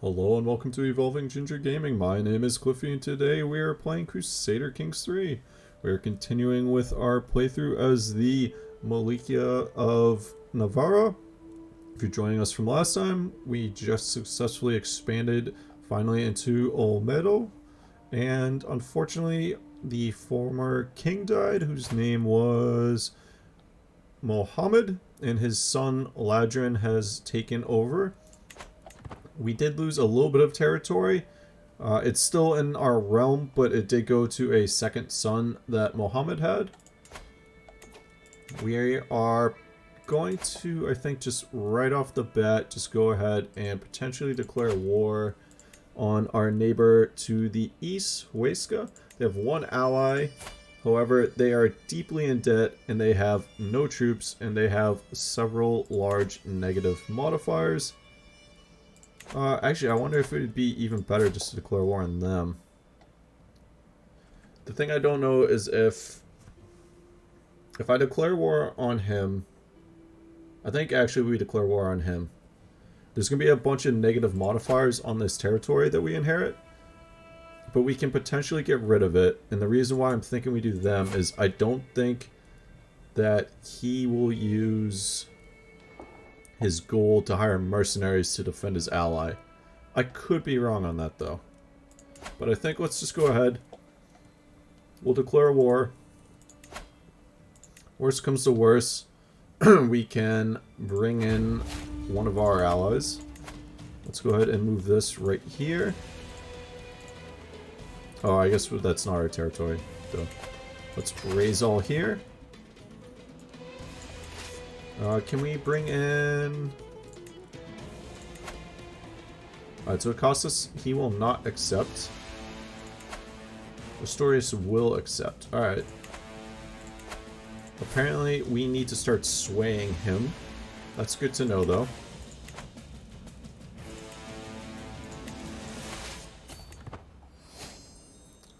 Hello and welcome to Evolving Ginger Gaming. My name is Cliffy and today we are playing Crusader Kings 3. We are continuing with our playthrough as the Malik of Navarra. If you're joining us from last time, we just successfully expanded finally into Olmedo. And unfortunately, the former king died, whose name was Mohammed, and his son Ladron has taken over. We did lose a little bit of territory. It's still in our realm, but it did go to a second son that Mohammed had. We are going to, I think, just right off the bat, just go ahead and potentially declare war on our neighbor to the east, Huesca. They have one ally. However, they are deeply in debt and they have no troops and they have several large negative modifiers. Actually, I wonder if it would be even better just to declare war on them. The thing I don't know is if I declare war on him, I think actually we declare war on him. There's going to be a bunch of negative modifiers on this territory that we inherit, but we can potentially get rid of it. And the reason why I'm thinking we do them is I don't think that he will use his goal to hire mercenaries to defend his ally. I could be wrong on that though. But I think let's just go ahead. We'll declare war. Worst comes to worst, we can bring in one of our allies. Let's go ahead and move this right here. Oh, I guess that's not our territory though. Let's raise all here. Can we bring in... Alright, so it costs us... He will not accept. Asturias will accept. Alright. Apparently, we need to start swaying him. That's good to know, though.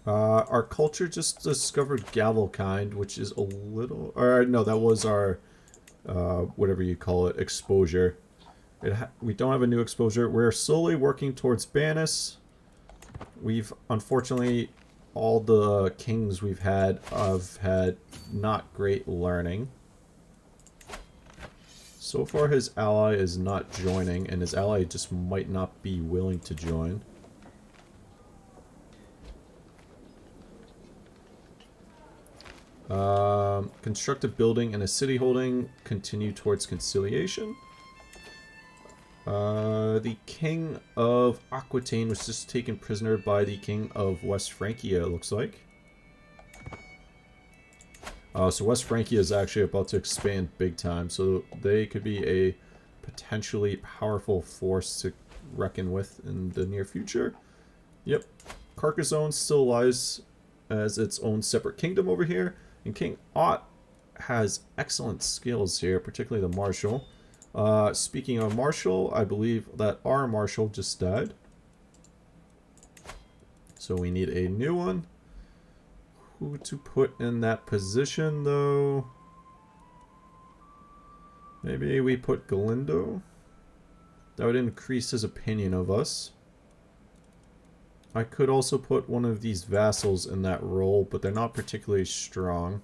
Our culture just discovered Gavelkind, which is a little... Or, no, that was our... whatever you call it, exposure. We don't have a new exposure. We're slowly working towards Banis. We've, unfortunately, all the kings we've had have had not great learning. So far his ally is not joining, and his ally just might not be willing to join. Construct a building and a city holding. Continue towards conciliation. The king of Aquitaine was just taken prisoner by the king of West Francia, it looks like. So West Francia is actually about to expand big time, so they could be a potentially powerful force to reckon with in the near future. Yep. Carcassonne still lies as its own separate kingdom over here. And King Ott has excellent skills here, particularly the Marshal. Speaking of Marshal, I believe that our Marshal just died. So we need a new one. Who to put in that position, though? Maybe we put Galindo. That would increase his opinion of us. I could also put one of these vassals in that role, but they're not particularly strong.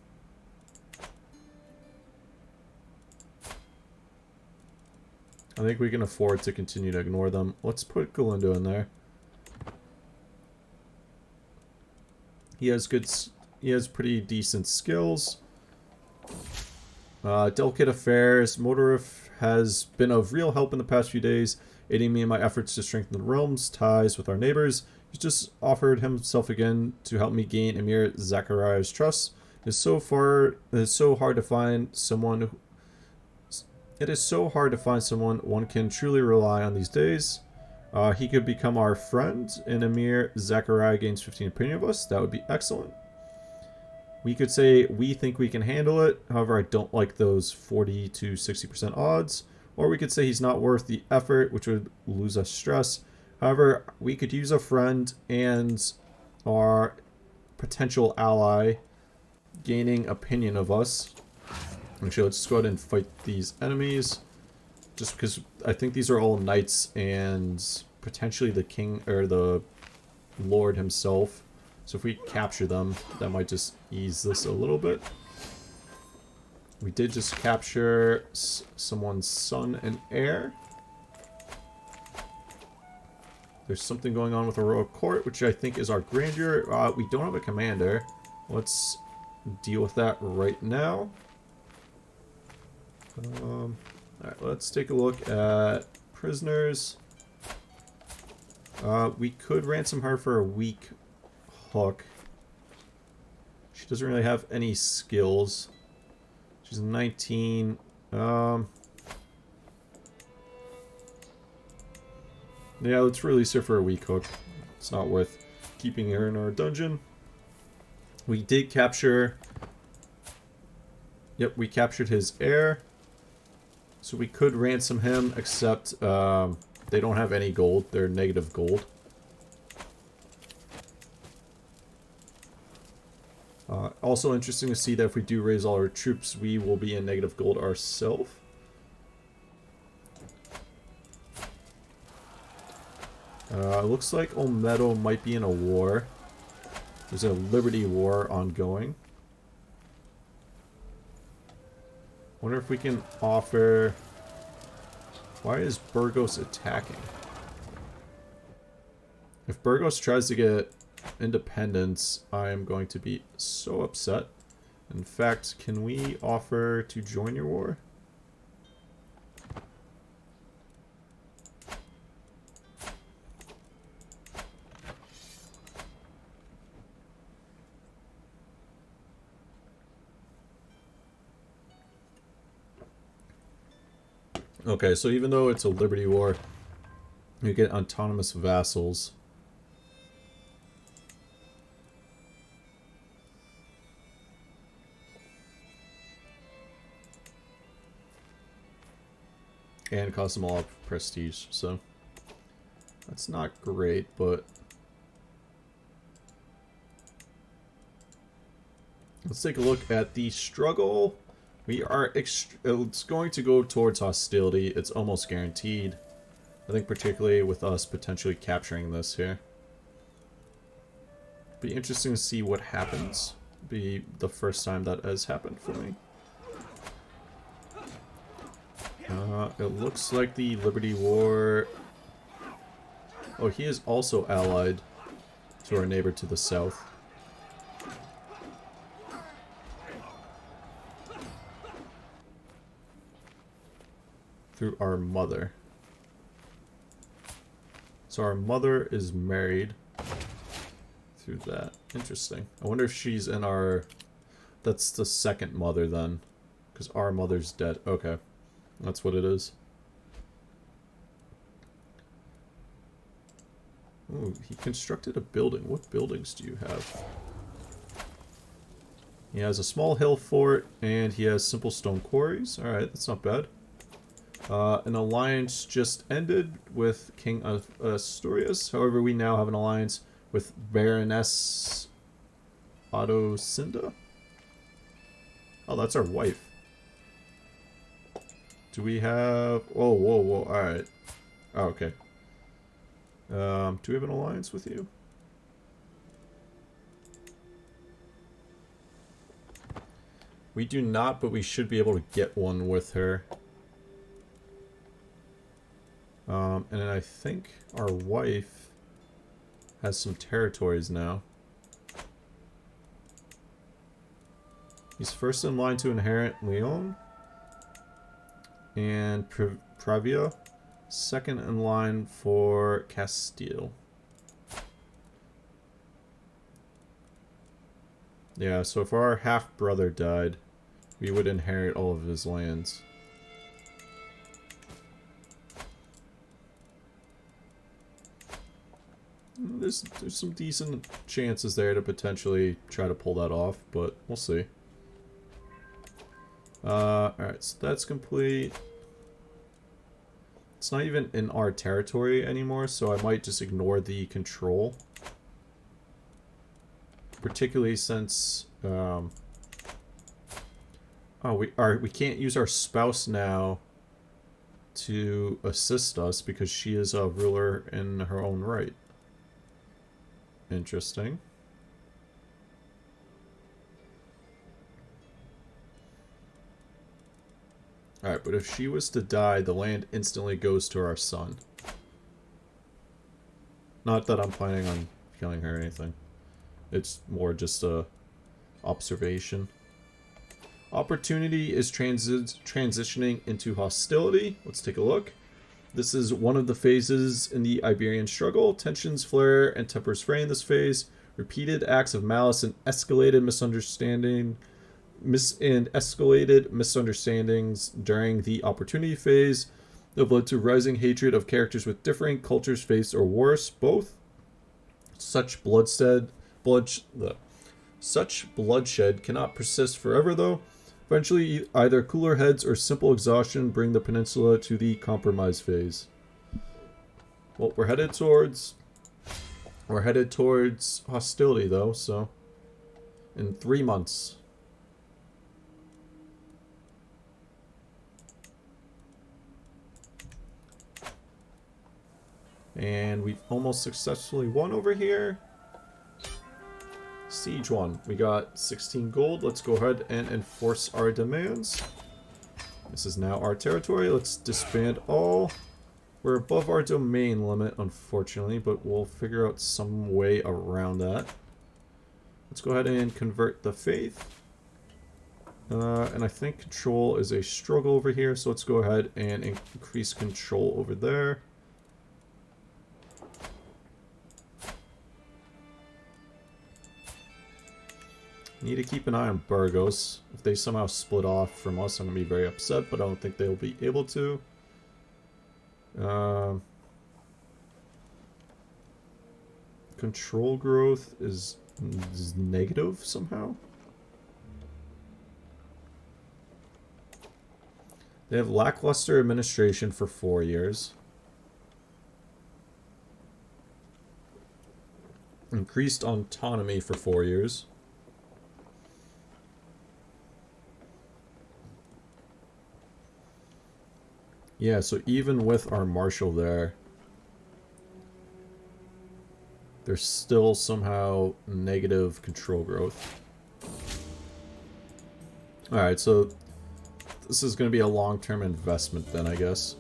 I think we can afford to continue to ignore them. Let's put Galindo in there. He has pretty decent skills. Delicate affairs. Motorif has been of real help in the past few days, aiding me in my efforts to strengthen the realm's ties with our neighbors. He's just offered himself again to help me gain Emir Zachariah's trust. It is so hard to find someone one can truly rely on these days. He could become our friend, and Emir Zachariah gains 15 opinion of us. That would be excellent. We could say we think we can handle it. However, I don't like those 40 to 60% odds. Or we could say he's not worth the effort, which would lose us stress. However, we could use a friend and our potential ally gaining opinion of us. Actually, let's just go ahead and fight these enemies. Just because I think these are all knights and potentially the king or the lord himself. So if we capture them, that might just ease this a little bit. We did just capture someone's son and heir. There's something going on with the royal court, which I think is our grandeur. We don't have a commander. Let's deal with that right now. Alright, let's take a look at prisoners. We could ransom her for a weak hook. She doesn't really have any skills. She's 19. Yeah, let's release her for a weak hook. It's not worth keeping her in our dungeon. We did capture... Yep, we captured his heir. So we could ransom him, except they don't have any gold. They're negative gold. Also interesting to see that if we do raise all our troops, we will be in negative gold ourselves. Looks like Olmedo might be in a war. There's a Liberty War ongoing. Wonder if we can offer... Why is Burgos attacking? If Burgos tries to get independence, I am going to be so upset. In fact, can we offer to join your war? Okay, so even though it's a Liberty War, you get autonomous vassals. And cost them all up prestige, so that's not great, but let's take a look at the struggle. We are it's going to go towards hostility. It's almost guaranteed. I think particularly with us potentially capturing this here. Be interesting to see what happens. Be the first time that has happened for me. It looks like the Liberty War... Oh, he is also allied to our neighbor to the south. Through our mother. So our mother is married through that. Interesting. I wonder if she's in our... That's the second mother then. Because our mother's dead. Okay. That's what it is. Ooh, he constructed a building. What buildings do you have? He has a small hill fort, and he has simple stone quarries. Alright, that's not bad. An alliance just ended with King of Asturias. However, we now have an alliance with Baroness Autocinda. Oh, that's our wife. Do we have... Oh, whoa, whoa, alright. Oh, okay. Do we have an alliance with you? We do not, but we should be able to get one with her. And I think our wife has some territories now. He's first in line to inherit Leon and Pravia, second in line for Castile. Yeah, so if our half-brother died, we would inherit all of his lands. There's some decent chances there to potentially try to pull that off, but we'll see. Alright, so that's complete. It's not even in our territory anymore, so I might just ignore the control. Particularly since, oh, we can't use our spouse now to assist us because she is a ruler in her own right. Interesting. Alright, but if she was to die, the land instantly goes to our son. Not that I'm planning on killing her or anything. It's more just a observation. Opportunity is transitioning into hostility. Let's take a look. This is one of the phases in the Iberian struggle. Tensions flare and tempers fray in this phase. Repeated acts of malice and escalated misunderstandings during the opportunity phase have led to rising hatred of characters with differing cultures, faiths, or worse, both. Such bloodshed cannot persist forever, though. Eventually, either cooler heads or simple exhaustion bring the peninsula to the compromise phase. Well, we're headed towards hostility, though, so in 3 months. And we've almost successfully won over here. Siege 1. We got 16 gold. Let's go ahead and enforce our demands. This is now our territory. Let's disband all. We're above our domain limit, unfortunately, but we'll figure out some way around that. Let's go ahead and convert the faith. And I think control is a struggle over here, so let's go ahead and increase control over there. Need to keep an eye on Burgos. If they somehow split off from us, I'm going to be very upset, but I don't think they'll be able to. Control growth is negative somehow. They have lackluster administration for 4 years. Increased autonomy for 4 years. Yeah, so even with our marshal there, there's still somehow negative control growth. Alright, so this is going to be a long-term investment then, I guess.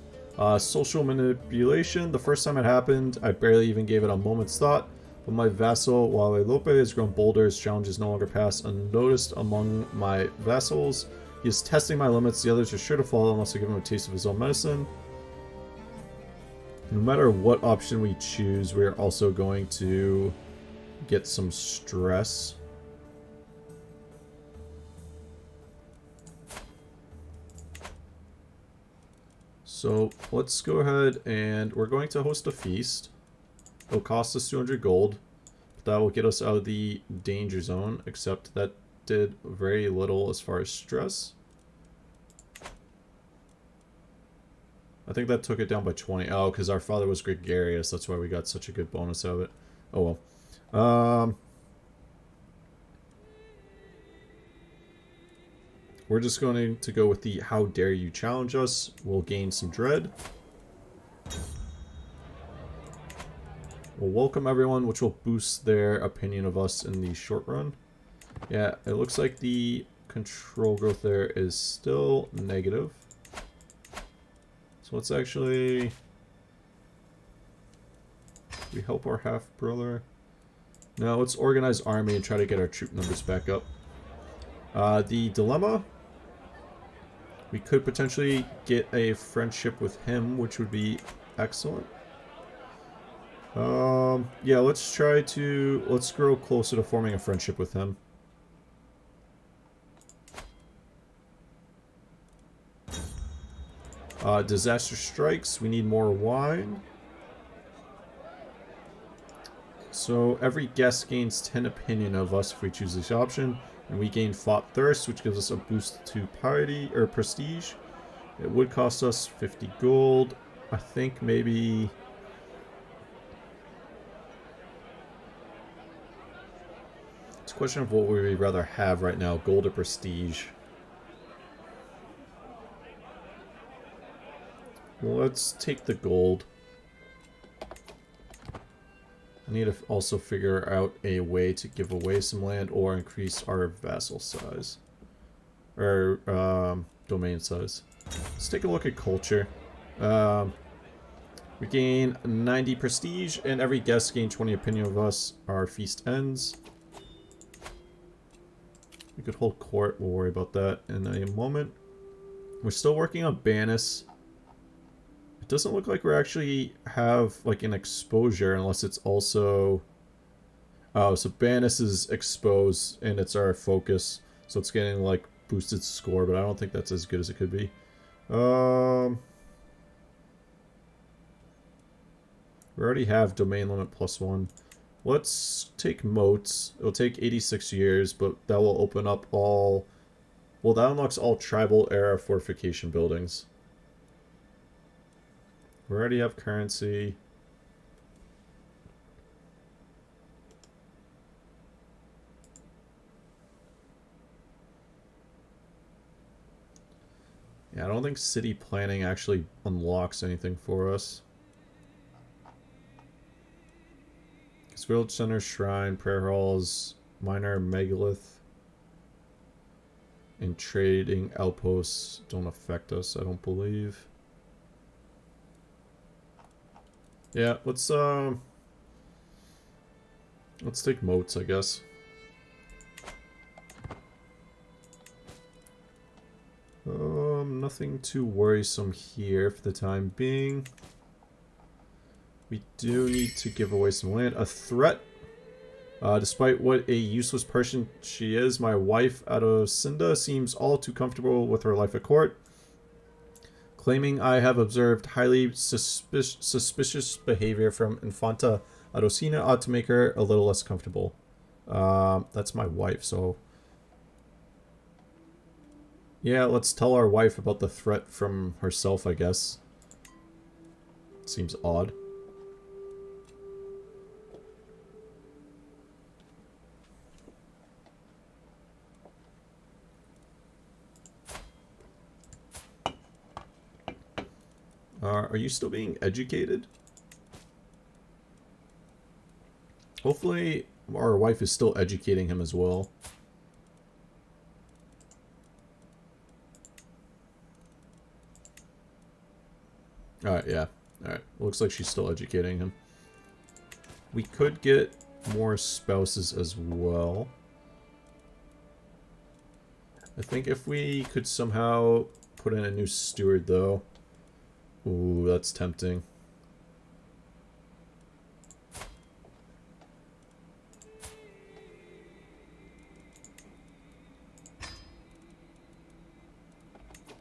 Social manipulation. The first time it happened, I barely even gave it a moment's thought. But my vassal, Guadalupe, has grown bolder. His challenges no longer pass unnoticed among my vassals. He is testing my limits. The others are sure to follow unless I give him a taste of his own medicine. No matter what option we choose, we're also going to get some stress. So let's go ahead and we're going to host a feast. It'll cost us 200 gold. But that will get us out of the danger zone, except that did very little as far as stress. I think that took it down by 20. Oh, because our father was gregarious. That's why we got such a good bonus out of it. Oh well. We're just going to go with the how dare you challenge us. We'll gain some dread. We'll welcome everyone, which will boost their opinion of us in the short run. Yeah, it looks like the control growth there is still negative. So let's actually... we help our half-brother? No, let's organize army and try to get our troop numbers back up. The dilemma... we could potentially get a friendship with him, which would be excellent. Yeah, let's grow closer to forming a friendship with him. Disaster strikes. We need more wine. So every guest gains 10 opinion of us if we choose this option. And we gain fought thirst, which gives us a boost to piety or prestige. It would cost us 50 gold. I think maybe... it's a question of what we would rather have right now, gold or prestige. Let's take the gold. I need to also figure out a way to give away some land or increase our vassal size. Or, domain size. Let's take a look at culture. We gain 90 prestige, and every guest gains 20 opinion of us. Our feast ends. We could hold court. We'll worry about that in a moment. We're still working on Banis. It doesn't look like we actually have like an exposure unless it's also... Oh, so Banis is exposed and it's our focus. So it's getting like boosted score, but I don't think that's as good as it could be. We already have domain limit +1. Let's take moats. It'll take 86 years, but that will open up all... Well, that unlocks all tribal era fortification buildings. We already have currency. Yeah, I don't think city planning actually unlocks anything for us. Because village center, shrine, prayer halls, minor megalith, and trading outposts don't affect us, I don't believe. Yeah, let's take moats, I guess. Nothing too worrisome here for the time being. We do need to give away some land. A threat. Despite what a useless person she is, my wife, Adocinda, seems all too comfortable with her life at court. Claiming I have observed highly suspicious behavior from Infanta Adocina ought to make her a little less comfortable. That's my wife, so... Yeah, let's tell our wife about the threat from herself, I guess. Seems odd. Are you still being educated? Hopefully our wife is still educating him as well. Alright, yeah. Alright, looks like she's still educating him. We could get more spouses as well. I think if we could somehow put in a new steward, though. Ooh, that's tempting.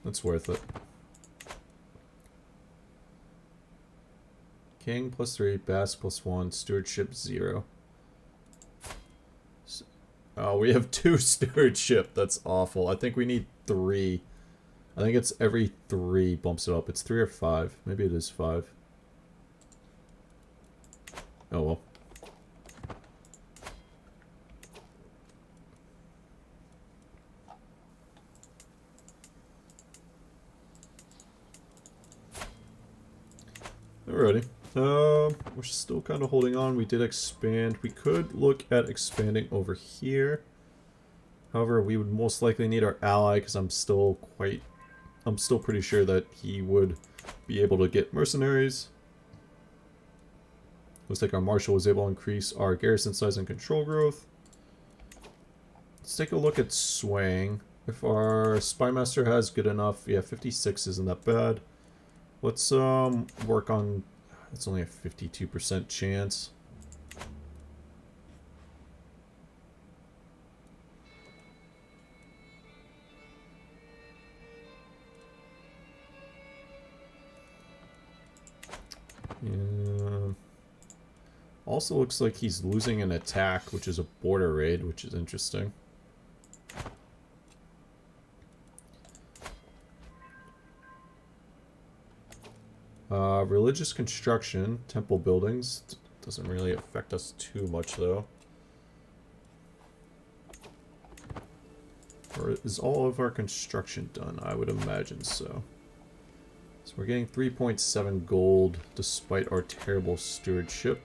That's worth it. King +3, Bass +1, Stewardship 0. Oh, we have 2 Stewardship. That's awful. I think we need 3. I think it's every 3 bumps it up. It's 3 or 5. Maybe it is 5. Oh well. Alrighty. We're still kind of holding on. We did expand. We could look at expanding over here. However, we would most likely need our ally because I'm still pretty sure that he would be able to get mercenaries. Looks like our marshal was able to increase our garrison size and control growth. Let's take a look at swaying. If our spymaster has good enough, yeah, 56 isn't that bad. Let's work on. It's only a 52% chance. Yeah. Also looks like he's losing an attack, which is a border raid, which is interesting. Religious construction, temple buildings, doesn't really affect us too much though. Or is all of our construction done? I would imagine so. So we're getting 3.7 gold despite our terrible stewardship,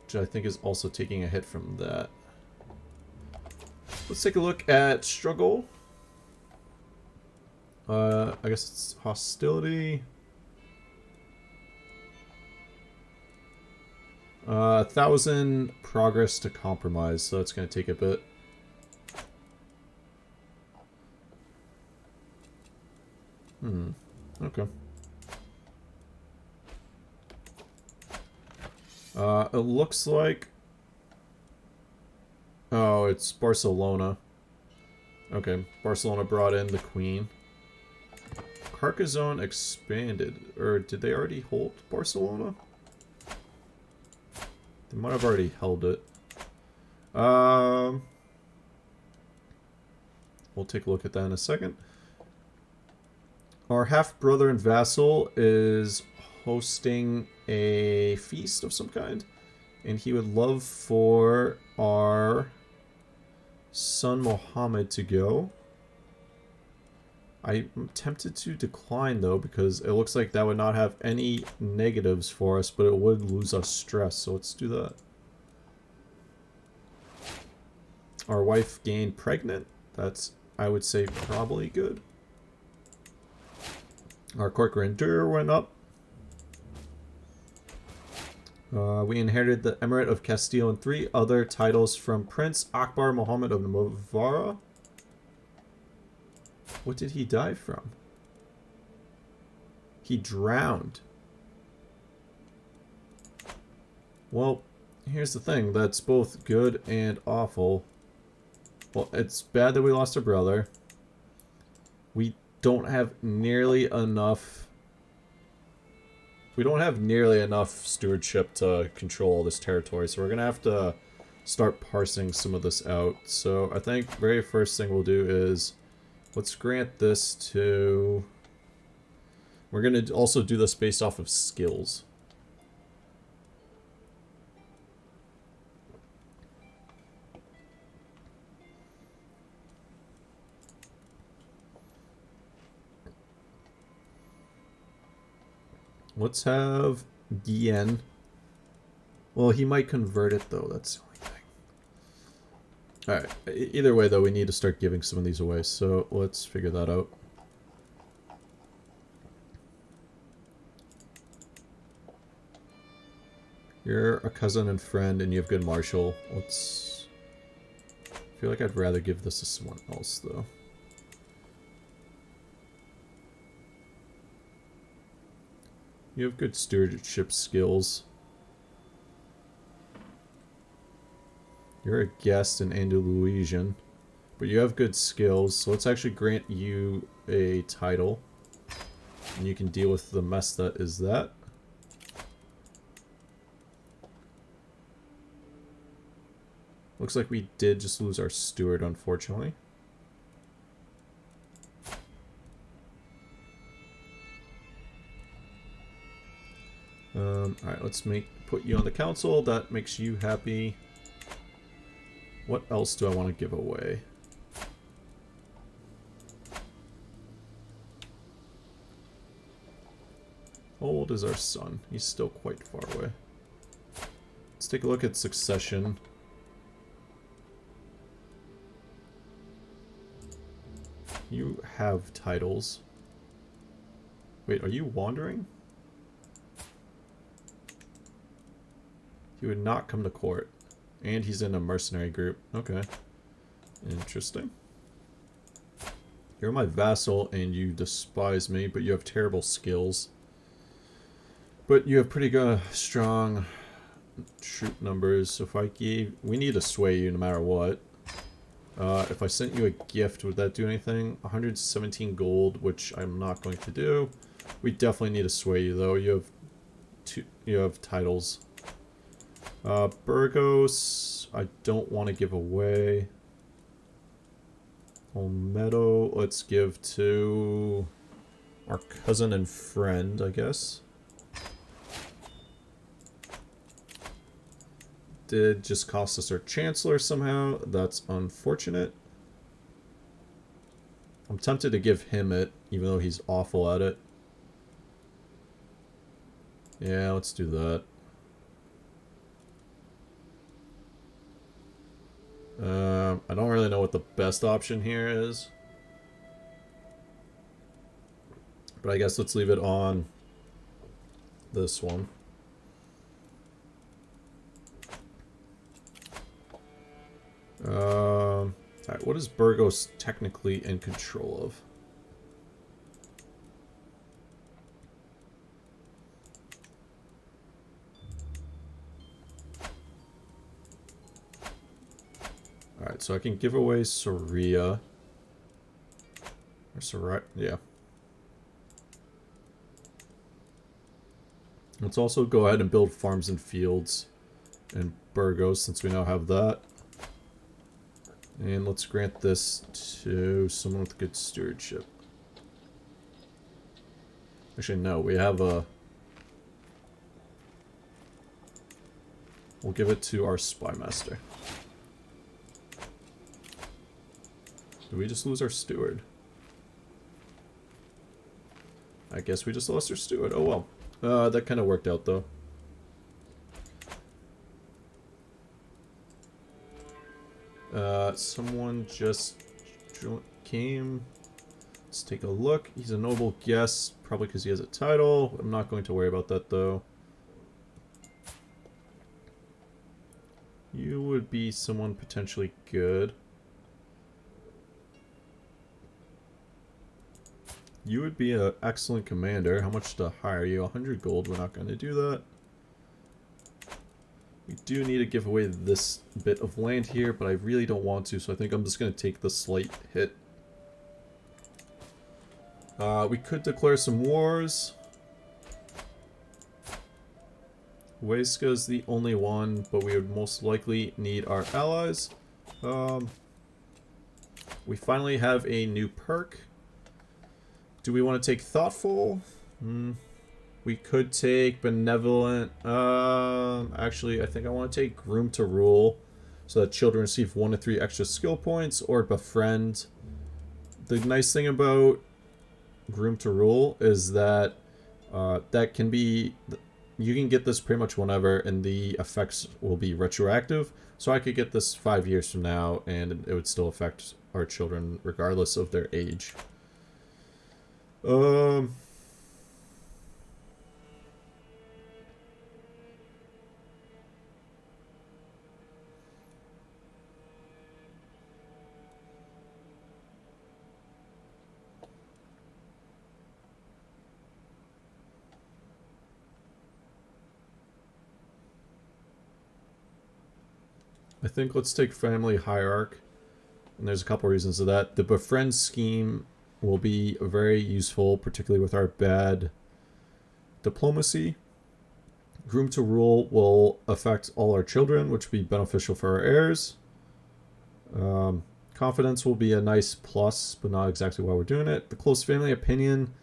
which I think is also taking a hit from that. Let's take a look at struggle. I guess it's hostility. 1,000 progress to compromise, so that's going to take a bit. Okay. It looks like... Oh, it's Barcelona. Okay, Barcelona brought in the queen. Carcassonne expanded. Or did they already hold Barcelona? They might have already held it. We'll take a look at that in a second. Our half-brother and vassal is hosting a feast of some kind. And he would love for our son Mohammed to go. I'm tempted to decline though, because it looks like that would not have any negatives for us, but it would lose us stress, so let's do that. Our wife gained pregnant. That's, I would say, probably good. Our court grandeur went up. We inherited the Emirate of Castile and 3 other titles from Prince Akbar Muhammad of Navarra. What did he die from? He drowned. Well, here's the thing. That's both good and awful. Well, it's bad that we lost our brother. We don't have nearly enough... We don't have nearly enough stewardship to control this territory, so we're going to have to start parsing some of this out. So I think very first thing we'll do is... Let's grant this to... We're going to also do this based off of skills. Let's have Guillen. Well, he might convert it though, that's the only thing. Alright, either way though, we need to start giving some of these away, so let's figure that out. You're a cousin and friend and you have good martial. Let's... I feel like I'd rather give this to someone else though. You have good stewardship skills. You're a guest in Andalusian, but you have good skills, so let's actually grant you a title. And you can deal with the mess that is that. Looks like we did just lose our steward, unfortunately. Alright, let's put you on the council. That makes you happy. What else do I want to give away? How old is our son? He's still quite far away. Let's take a look at succession. You have titles. Wait, are you wandering? He would not come to court. And he's in a mercenary group. Okay. Interesting. You're my vassal and you despise me, but you have terrible skills. But you have pretty good, strong troop numbers. So if I gave... We need to sway you no matter what. If I sent you a gift, would that do anything? 117 gold, which I'm not going to do. We definitely need to sway you though. You have titles. Burgos, I don't want to give away. Olmedo, let's give to our cousin and friend, I guess. Did just cost us our chancellor somehow. That's unfortunate. I'm tempted to give him it, even though he's awful at it. Yeah, let's do that. I don't really know what the best option here is. But I guess let's leave it on this one. Alright, what is Burgos technically in control of? Alright, so I can give away Soria. Or Soria, yeah. Let's also go ahead and build farms and fields in Burgos, since we now have that. And let's grant this to someone with good stewardship. Actually, no, we have a... We'll give it to our spy master. Did we just lose our steward? I guess we just lost our steward. Oh well. That kind of worked out though. Someone just came. Let's take a look. He's a noble guest, probably because he has a title. I'm not going to worry about that though. You would be someone potentially good. You would be an excellent commander. How much to hire you? 100 gold. We're not going to do that. We do need to give away this bit of land here, but I really don't want to, so I think I'm just going to take the slight hit. We could declare some wars. Huesca's the only one, but we would most likely need our allies. We finally have a new perk. Do we want to take Thoughtful? We could take Benevolent. Actually, I think I want to take Groom to Rule, so that children receive 1 to 3 extra skill points, or Befriend. The nice thing about Groom to Rule is that that can be... You can get this pretty much whenever, and the effects will be retroactive. So I could get this 5 years from now, and it would still affect our children regardless of their age. I think let's take Family Hierarch, and there's a couple reasons to that. The Befriend scheme will be very useful, particularly with our bad diplomacy. Groom to Rule will affect all our children, which will be beneficial for our heirs. Confidence will be a nice plus, but not exactly why we're doing it. The Close Family Opinion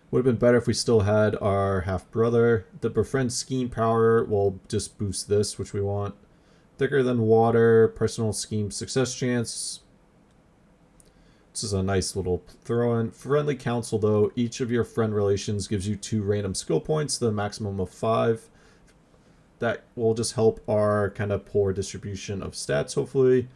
would have been better if we still had our half-brother. The Befriend scheme power will just boost this, which we want. Thicker than Water, personal scheme success chance. This is a nice little throw-in. Friendly Council, though. Each of your friend relations gives you 2 random skill points, the maximum of 5. That will just help our kind of poor distribution of stats, hopefully.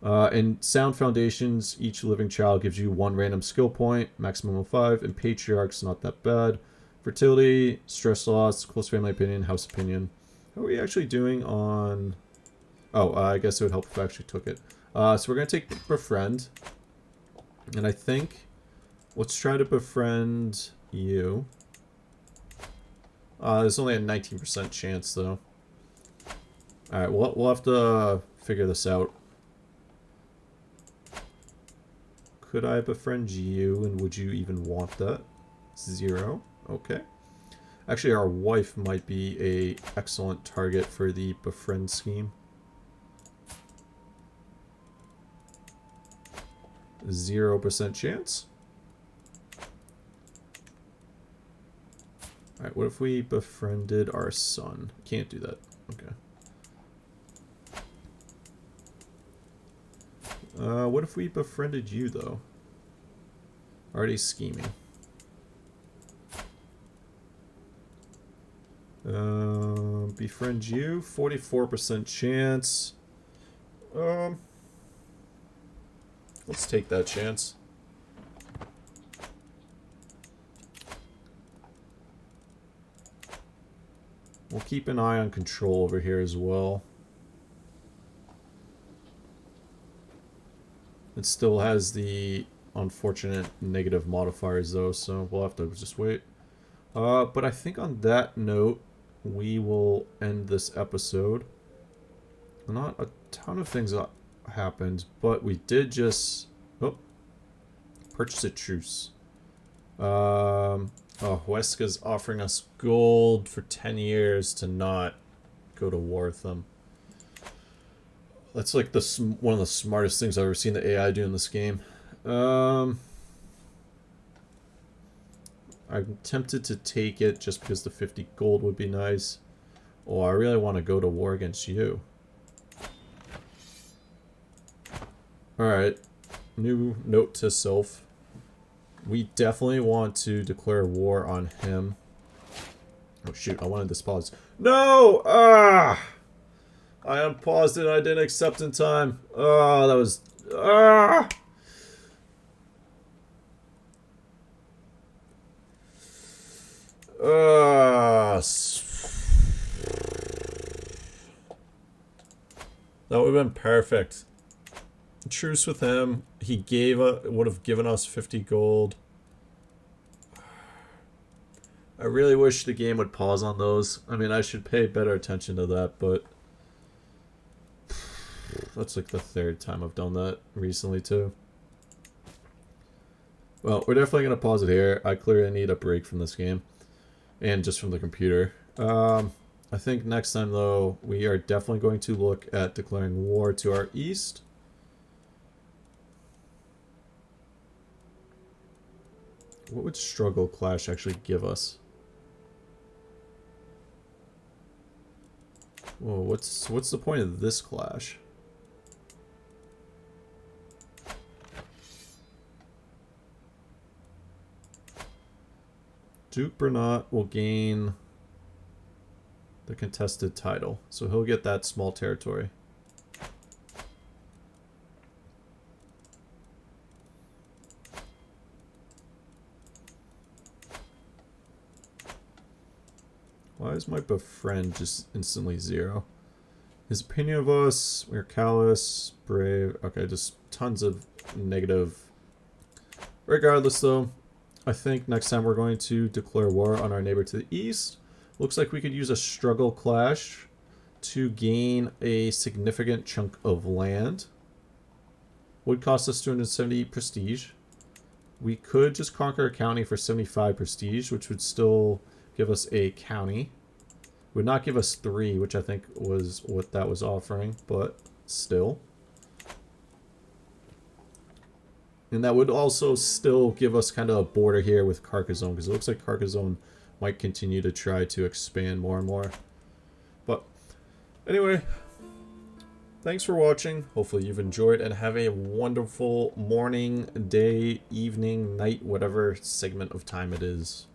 In Sound Foundations, each living child gives you 1 random skill point, maximum of 5. And Patriarchs, not that bad. Fertility, Stress Loss, Close Family Opinion, House Opinion. How are we actually doing on... Oh, I guess it would help if I actually took it. So we're going to take Befriend. And I think... Let's try to befriend you. There's only a 19% chance, though. Alright, we'll have to figure this out. Could I befriend you, and would you even want that? 0. Okay. Actually, our wife might be a excellent target for the befriend scheme. 0% chance. Alright, what if we befriended our son? Can't do that. Okay. What if we befriended you, though? Already scheming. Befriend you. 44% chance. Let's take that chance. We'll keep an eye on control over here as well. It still has the unfortunate negative modifiers though, so we'll have to just wait. But I think on that note, we will end this episode. Not a ton of things happened, but we did just purchase a truce. Huesca's offering us gold for 10 years to not go to war with them. That's like one of the smartest things I've ever seen the AI do in this game. I'm tempted to take it just because the 50 gold would be nice. Oh, I really want to go to war against you. Alright. New note to self. We definitely want to declare war on him. Oh shoot, I wanted this pause. No! Ah! I unpaused it and I didn't accept in time. Oh, that was... Ah! That would have been perfect. Truce with him. He would have given us 50 gold. I really wish the game would pause on those. I mean, I should pay better attention to that, but that's like the third time I've done that recently too. Well, we're definitely going to pause it here. I clearly need a break from this game and just from the computer. I think next time though, we are definitely going to look at declaring war to our east. What would struggle clash actually give us? Whoa, what's the point of this clash? Duke Bernat will gain the contested title, so he'll get that small territory. Why is my befriend just instantly 0? His opinion of us, we're callous, brave. Okay, just tons of negative. Regardless though, I think next time we're going to declare war on our neighbor to the east. Looks like we could use a struggle clash to gain a significant chunk of land. Would cost us 270 prestige. We could just conquer a county for 75 prestige, which would still give us a county. Would not give us 3, which I think was what that was offering, but still. And that would also still give us kind of a border here with Carcassonne, because it looks like Carcassonne might continue to try to expand more and more. But anyway, thanks for watching. Hopefully you've enjoyed and have a wonderful morning, day, evening, night, whatever segment of time it is.